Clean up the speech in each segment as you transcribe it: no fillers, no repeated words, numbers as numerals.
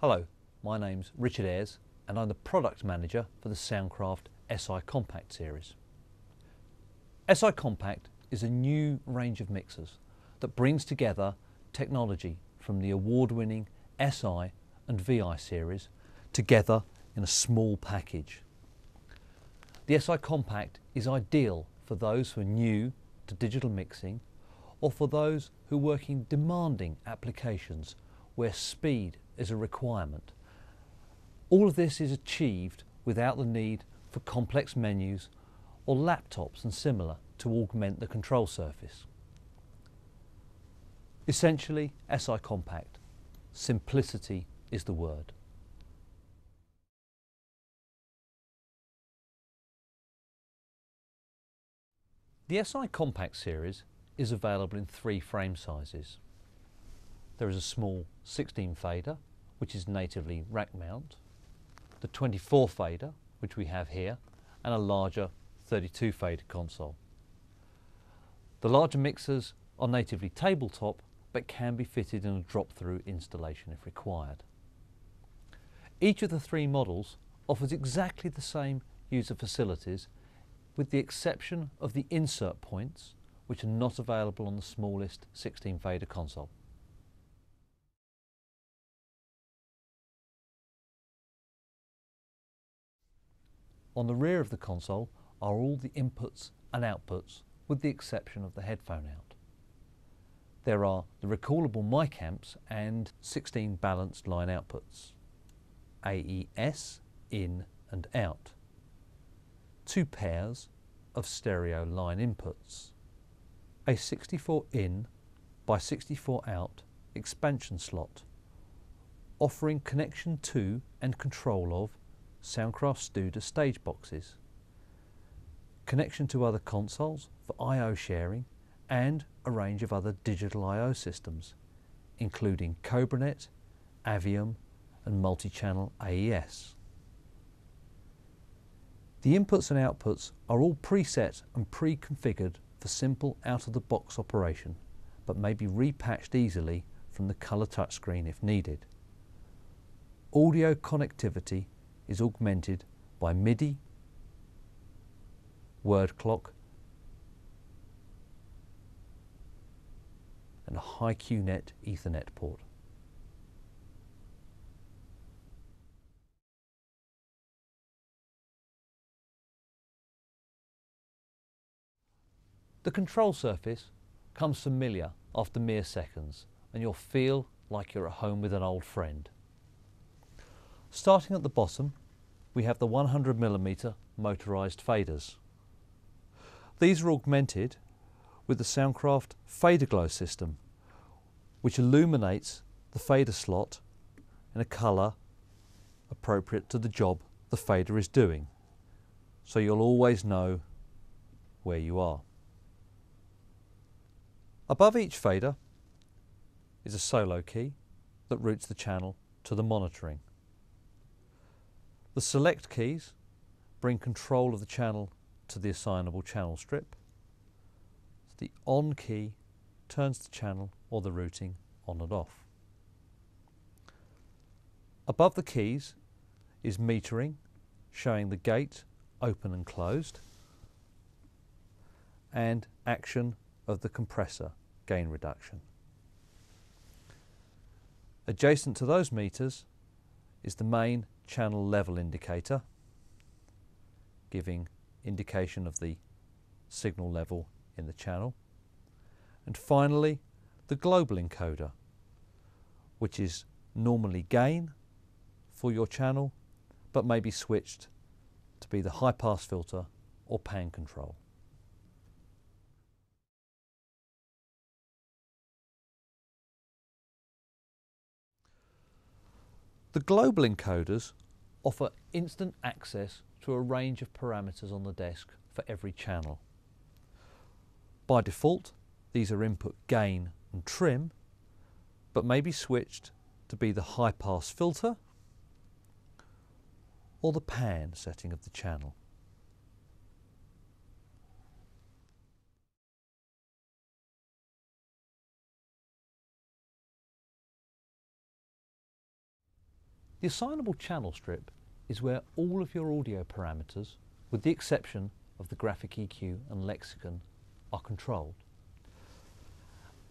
Hello, my name's Richard Ayres and I'm the product manager for the Soundcraft SI Compact series. SI Compact is a new range of mixers that brings together technology from the award-winning SI and VI series together in a small package. The SI Compact is ideal for those who are new to digital mixing or for those who work in demanding applications where speed is a requirement. All of this is achieved without the need for complex menus or laptops and similar to augment the control surface. Essentially, SI Compact. Simplicity is the word. The SI Compact series is available in 3 frame sizes. There is a small 16 fader, which is natively rack mount, the 24 fader, which we have here, and a larger 32 fader console. The larger mixers are natively tabletop, but can be fitted in a drop-through installation if required. Each of the 3 models offers exactly the same user facilities, with the exception of the insert points, which are not available on the smallest 16 fader console. On the rear of the console are all the inputs and outputs, with the exception of the headphone out. There are the recallable mic amps and 16 balanced line outputs, AES, in and out, 2 pairs of stereo line inputs, a 64 in by 64 out expansion slot, offering connection to and control of Soundcraft Studio stage boxes, connection to other consoles for I/O sharing, and a range of other digital I/O systems, including CobraNet, Avium, and multi-channel AES. The inputs and outputs are all preset and pre-configured for simple out-of-the-box operation, but may be repatched easily from the colour touchscreen if needed. Audio connectivity is augmented by MIDI, word clock, and a high QNet Ethernet port. The control surface comes familiar after mere seconds, and you'll feel like you're at home with an old friend. Starting at the bottom, we have the 100mm motorised faders. These are augmented with the Soundcraft Fader Glow system, which illuminates the fader slot in a colour appropriate to the job the fader is doing, so you'll always know where you are. Above each fader is a solo key that routes the channel to the monitoring. The select keys bring control of the channel to the assignable channel strip. The on key turns the channel or the routing on and off. Above the keys is metering, showing the gate open and closed, and action of the compressor gain reduction. Adjacent to those meters is the main channel level indicator, giving indication of the signal level in the channel. And finally, the global encoder, which is normally gain for your channel, but may be switched to be the high pass filter or pan control. The global encoders offer instant access to a range of parameters on the desk for every channel. By default, these are input gain and trim, but may be switched to be the high pass filter or the pan setting of the channel. The assignable channel strip is where all of your audio parameters, with the exception of the graphic EQ and lexicon, are controlled.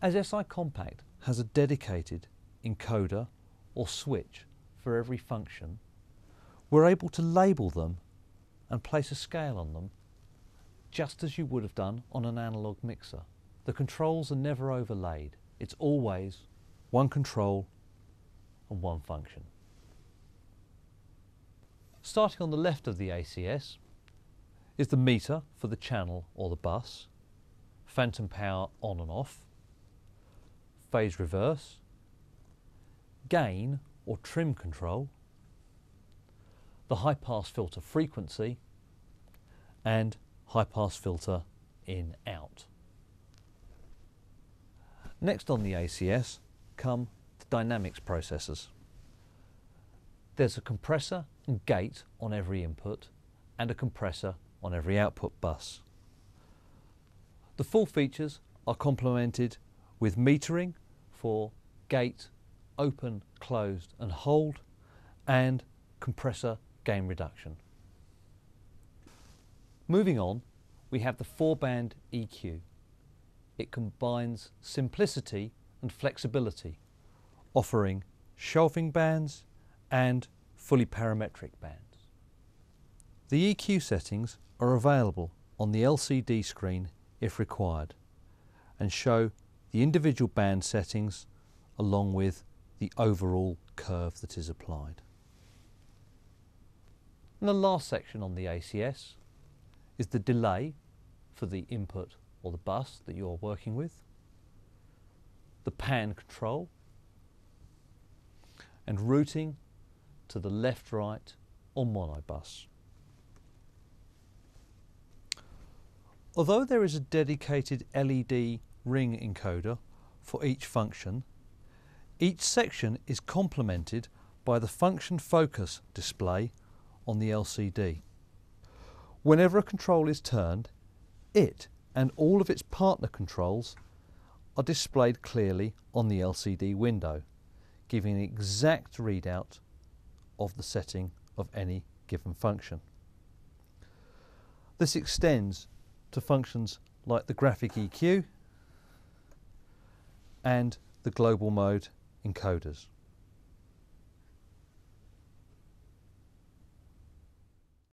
As SI Compact has a dedicated encoder or switch for every function, we're able to label them and place a scale on them just as you would have done on an analog mixer. The controls are never overlaid. It's always one control and one function. Starting on the left of the ACS is the meter for the channel or the bus, phantom power on and off, phase reverse, gain or trim control, the high pass filter frequency, and high pass filter in out. Next on the ACS come the dynamics processors. There's a compressor and gate on every input and a compressor on every output bus. The full features are complemented with metering for gate, open, closed and hold, and compressor gain reduction. Moving on, we have the 4-band EQ. It combines simplicity and flexibility, offering shelving bands and fully parametric bands. The EQ settings are available on the LCD screen if required and show the individual band settings along with the overall curve that is applied. And the last section on the ACS is the delay for the input or the bus that you're working with, the pan control, and routing to the left, right or mono bus. Although there is a dedicated LED ring encoder for each function, each section is complemented by the function focus display on the LCD. Whenever a control is turned, it and all of its partner controls are displayed clearly on the LCD window, giving an exact readout of the setting of any given function. This extends to functions like the graphic EQ and the global mode encoders.